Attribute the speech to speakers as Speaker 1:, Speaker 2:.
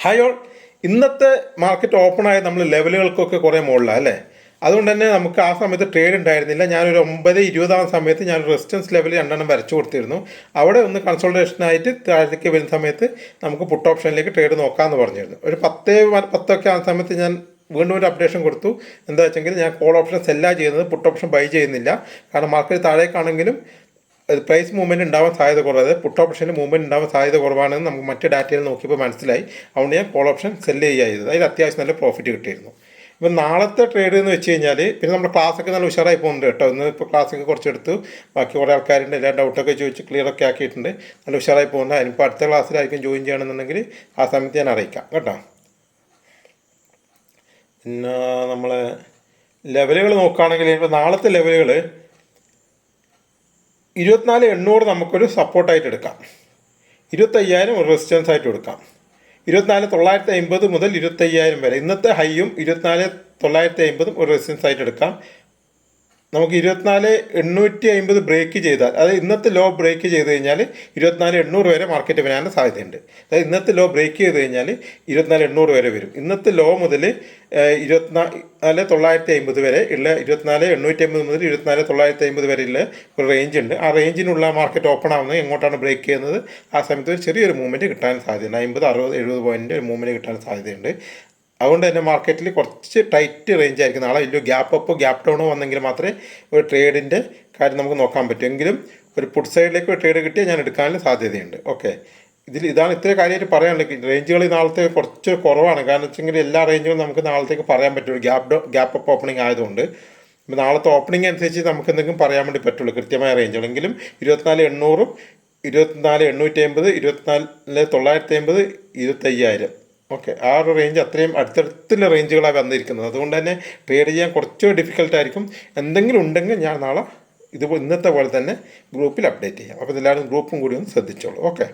Speaker 1: Hi all. ഇന്നത്തെ market open ആയത് നമ്മൾ ലെവലുകൾക്കൊക്കെ കുറേ മുകളിലാണ് അല്ലേ. അതുകൊണ്ട് തന്നെ നമുക്ക് ആ സമയത്ത് ട്രേഡ് ഉണ്ടായിരുന്നില്ല. ഞാനൊരു 9:20 സമയത്ത് ഞാൻ റെസിസ്റ്റൻസ് ലെവൽ രണ്ടെണ്ണം വരച്ചു കൊടുത്തിരുന്നു. അവിടെ ഒന്ന് കൺസോൾട്ടേഷനായിട്ട് താഴേക്ക് വരുന്ന സമയത്ത് നമുക്ക് പുട്ട് ഓപ്ഷനിലേക്ക് ട്രേഡ് നോക്കാമെന്ന് പറഞ്ഞിരുന്നു. ഒരു 10 ആ സമയത്ത് ഞാൻ വീണ്ടും ഒരു അപ്ഡേഷൻ കൊടുത്തു. എന്താ വെച്ചെങ്കിൽ ഞാൻ കോൾ ഓപ്ഷൻ സെല്ലാണ് ചെയ്യുന്നത്, പുട്ട് ഓപ്ഷൻ ബൈ ചെയ്യുന്നില്ല. കാരണം മാർക്കറ്റ് താഴേക്കാണെങ്കിലും പ്രൈസ് മൂവ്മെൻറ്റ് ഉണ്ടാവാൻ സാധ്യത കുറവാണ്. പുട്ട് ഓപ്ഷനിൽ മൂവ്മെൻറ്റ് ഉണ്ടാവാൻ സാധ്യത കുറവാണെന്ന് നമുക്ക് മറ്റ് ഡാറ്റയിൽ നോക്കിയപ്പോൾ മനസ്സിലായി. അതുകൊണ്ട് ഞാൻ കോൾ ഓപ്ഷൻ സെല്ല് ചെയ്യുക. അതിൽ അത്യാവശ്യം നല്ല പ്രോഫിറ്റ് കിട്ടിയിരുന്നു. ഇപ്പം നാളത്തെ ട്രേഡ് എന്ന് വെച്ച് കഴിഞ്ഞാൽ പിന്നെ നമ്മുടെ ക്ലാസ്സൊക്കെ നല്ല ഉഷാറായി പോകുന്നുണ്ട് കേട്ടോ. ഇന്ന് ഇപ്പോൾ ക്ലാസ്സൊക്കെ കുറച്ചെടുത്തു. ബാക്കി കുറേ ആൾക്കാരുണ്ട്, എല്ലാ ഡൗട്ടൊക്കെ ചോദിച്ച് ക്ലിയറൊക്കെ ആക്കിയിട്ടുണ്ട്. നല്ല ഉഷാറായി പോകുന്നുണ്ട്. അതിനിപ്പോൾ അടുത്ത ക്ലാസ്സിലായിരിക്കും ജോയിൻ ചെയ്യണമെന്നുണ്ടെങ്കിൽ ആ സമയത്ത് ഞാൻ അറിയിക്കാം കേട്ടോ. പിന്നെ നമ്മൾ ലെവലുകൾ നോക്കുകയാണെങ്കിൽ ഇപ്പോൾ നാളത്തെ ലെവലുകൾ 24,800 നമുക്കൊരു സപ്പോർട്ടായിട്ട് എടുക്കാം. 25,000 ഒരു റെസിസ്റ്റൻസ് ആയിട്ട് എടുക്കാം. 24,950 മുതൽ 25,000 വരെ ഇന്നത്തെ ഹൈയും 24,950 ഒരു റെസിസ്റ്റൻസ് ആയിട്ട് എടുക്കാം. നമുക്ക് 24,850 ബ്രേക്ക് ചെയ്താൽ, അതായത് ഇന്നത്തെ ലോ ബ്രേക്ക് ചെയ്ത് കഴിഞ്ഞാൽ 24,800 വരെ മാർക്കറ്റ് വരാൻ സാധ്യതയുണ്ട്. അതായത് ഇന്നത്തെ ലോ ബ്രേക്ക് ചെയ്ത് കഴിഞ്ഞാൽ 24,800 വരെ വരും. ഇന്നത്തെ ലോ മുതൽ 24,950 വരെ ഉള്ള 24,850 മുതൽ 24,950 വരെയുള്ള ഒരു റേഞ്ച് ഉണ്ട്. ആ റേഞ്ചിനുള്ള മാർക്കറ്റ് ഓപ്പൺ ആവുന്നത് എങ്ങോട്ടാണ് ബ്രേക്ക് ചെയ്യുന്നത് ആ സമയത്ത് ഒരു ചെറിയൊരു മൂവ്മെൻറ്റ് കിട്ടാൻ സാധ്യതയുണ്ട്. 50, 60, 70 പോയിൻ്റ് ഒരു മൂവ്മെൻറ്റ് കിട്ടാൻ സാധ്യതയുണ്ട്. അതുകൊണ്ട് തന്നെ മാർക്കറ്റിൽ കുറച്ച് ടൈറ്റ് റേഞ്ച് ആയിരിക്കും നാളെ. വലിയ ഗ്യാപ്പ് അപ്പോ ഗ്യാപ്പ് ഡൗണോ വന്നെങ്കിൽ മാത്രമേ ഒരു ട്രേഡിൻ്റെ കാര്യം നമുക്ക് നോക്കാൻ പറ്റൂ. എങ്കിലും ഒരു പുട്ട് സൈഡിലേക്ക് ഒരു ട്രേഡ് കിട്ടിയാൽ ഞാൻ എടുക്കാനുള്ള സാധ്യതയുണ്ട്. ഓക്കെ, ഇതാണ് ഇത്ര കാര്യമായിട്ട് പറയാനുള്ളത്. റേഞ്ചുകൾ നാളത്തെ കുറച്ച് കുറവാണ്. കാരണം വെച്ചെങ്കിൽ എല്ലാ റേഞ്ചുകളും നമുക്ക് നാളത്തേക്ക് പറയാൻ പറ്റുള്ളൂ, ഗ്യാപ്പ് അപ്പ് ഓപ്പണിംഗ് ആയതുകൊണ്ട്. ഇപ്പോൾ നാളത്തെ ഓപ്പണിംഗ് അനുസരിച്ച് നമുക്ക് എന്തെങ്കിലും പറയാൻ വേണ്ടി പറ്റുള്ളൂ കൃത്യമായ റേഞ്ചുകളെങ്കിലും. 24,800, 24,850, 24,950, 25,000. ഓക്കെ, ആ ഒരു റേഞ്ച് അത്രയും അടുത്തടുത്തുള്ള റേഞ്ചുകളാണ് വന്നിരിക്കുന്നത്. അതുകൊണ്ട് തന്നെ ട്രേഡ് ചെയ്യാൻ കുറച്ച് ഡിഫിക്കൽട്ടായിരിക്കും. എന്തെങ്കിലും ഉണ്ടെങ്കിൽ ഞാൻ നാളെ ഇന്നത്തെ പോലെ തന്നെ ഗ്രൂപ്പിൽ അപ്ഡേറ്റ് ചെയ്യാം. അപ്പോൾ എല്ലാവരും ഗ്രൂപ്പും കൂടി ഒന്ന് ശ്രദ്ധിച്ചോളൂ. ഓക്കെ.